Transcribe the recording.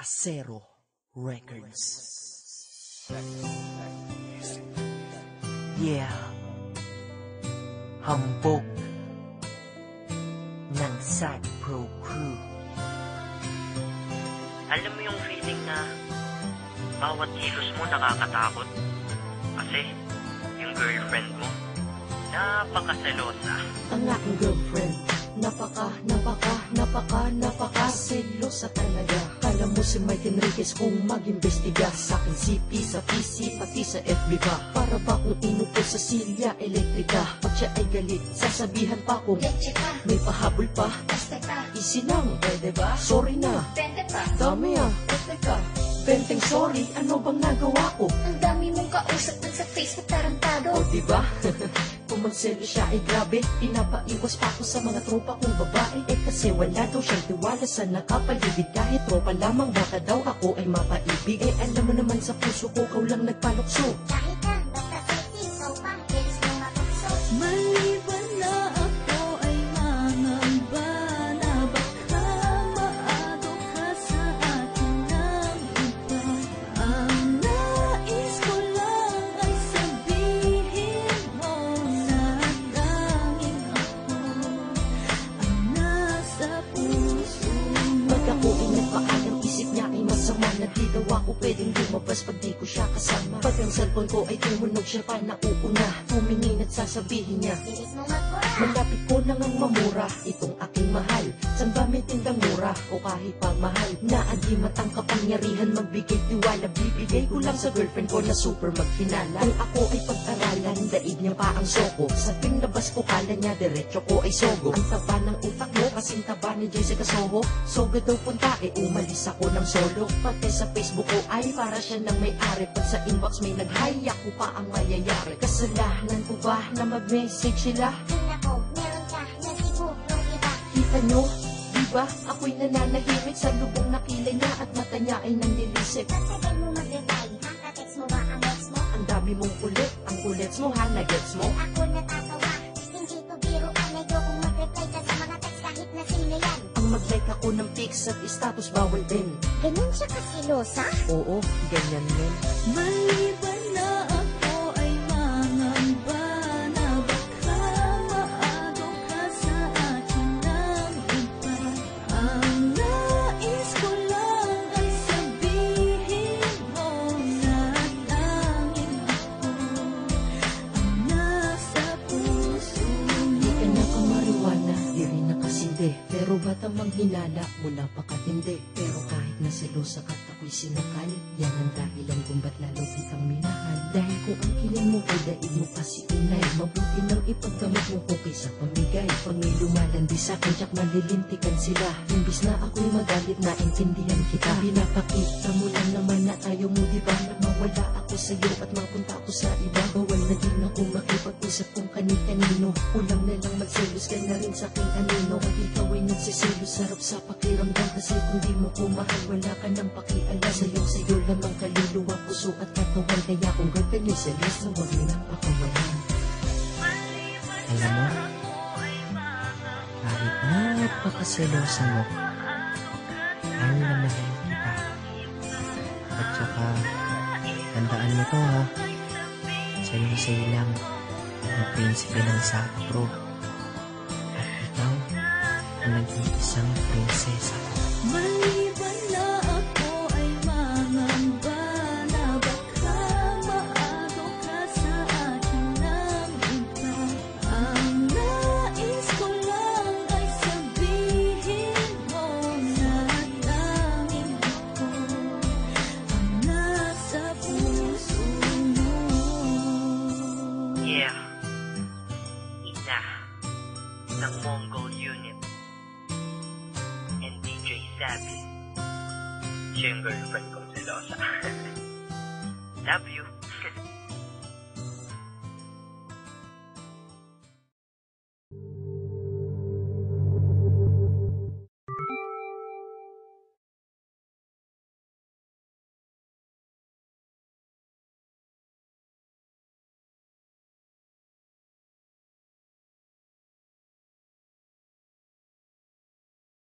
Acero Records. Yeah. Hambog ng Sad Pro Crew. Alam mo yung feeling na bawat kilos mo nakakatakot? Kasi yung girlfriend mo, napakaselosa. Ang aking girlfriend, napaka-selosa talaga. Kala mo si Mike Enriquez kung mag-imbestiga sa aking CP, sa PC, pati sa FB pa. Para ba kung inupo sa silya elektrika? Pag siya ay galit, sasabihan pa kung may pahabol pa. Easy lang, pwede ba? Sorry na, dami teka. Benteng sorry, ano bang nagawa ko? Ang dami mong kausap dun sa Facebook, tarantado. O diba? Kung magselo siya ay grabe, pinapaiwas pa ako sa mga tropa kong babae. Eh kasi wala daw siyang tiwala sa nakapaligid. Kahit tropa lamang baka daw ako ay mapaibig. Eh alam mo naman sa puso ko, ikaw lang nagpalukso. Kahit na, basta sexy, so pang, bilis mo matukso. Maliban na ako ay mangamba na baka maagaw ka sa akin ng iba. Ang nais ko lang ay sabihin mo na tanging ako ang nasa puso mo. Pag ako ay nagpaalam, isip niya ay masama. Na di daw ako pwedeng lumabas pag di ko siya kasama. Pag ang cellphone ko ay tumunog, siya pa nauuna. Tumingin at sasabihin niya, Bilis mo magpura. malapit ko nang ang mamura itong aking mahal. San ba may tindang mura o kahit pa mahal? Na adi matang kapangyarihan magbigay tiwala. Bibigay ko lang sa girlfriend ko na super magfinala. Kung ako ay pag-aralan, daig niya pa ang soko. Sa tuwing labas ko kala niya, diretso ko ay sogo. Ang taba ng utak mo, kasing taba ni Jessica Soho. Sogo daw punta, umalis ako ng solo. Pati sa Facebook ko ay para siya ng may-ari. Pag sa inbox may nag-hi, ako pa ang mayayari. Kasalanan ko ba na mag-message sila? Ay nako, meron ka na sigurong iba. Kita nyo, diba? Ako'y nananahimik sa lubong na kilay niya at mata niya ay nanlilisip. Pagtagal mo mag-reply, ha? Ka-text mo ba ang ex mo? Ang dami mong kulit, ang kulits mo ha, nagets mo? Ako natatawa, hindi to biro ka. Ayokong mag-reply ka sa mga text kahit na sino yan. Ang mag-like ako ng pics at status bawal din. Ganun siya kasilosa? Oo, ganyan din. Maliban na ako ay mangamba na baka maagaw ka sa akin ng iba. Ang nais ko lang ay sabihin mo na tanging ako ang nasa puso mo. Di ka na kamariwana, di rin nakasindi. Pero ba't ang manghinala mo napakatindi? Pero kahit na selosa ka't ako'y sinakal, yan ang dahilan kung ba't lalo kitang minahal. Dahil kung ang kiling mo ay daig mo pa si inay, mabuti nang ipagdamot mo ko kaysa pamigay. Pag may lumalandi sa'kin, tiyak malilintikan sila. Imbis na ako'y magalit, naintindihan kita. Pinapakita mo lang naman na ayaw mo, diba? Na mawala ako sa'yo at mapunta ako sa iba. Bawal na din ako makipag-usap kung kani-kanino. Kulang na lang magselos ka na rin sa'king anino. Pag ikaw ay nagsiselos, sarap sa pakiramdam. Kasi kung di mo ko mahal, wala ka ng pakialam. Sa'yo lamang kaluluwa, puso at katawan. Kaya kung girlfriend yung selos, na huwag mo nang pakawalan. Alam mo, kahit na napakaselosa mo, mahal na mahal kita. At saka, tandaan mo to ha, sa'yo lang ang prinsipe ng Sad Pro. At ikaw, ang nag-iisang prinsesa. Maliban na ako ay mangamba na baka maagaw ka sa akin ng iba. Ang nais ko lang ay sabihin mo na tanging ako ang nasa puso mo. Yeah. Ina ng Mongol Unit and DJ Savvy. Siya yung girlfriend kong selosa. Love you.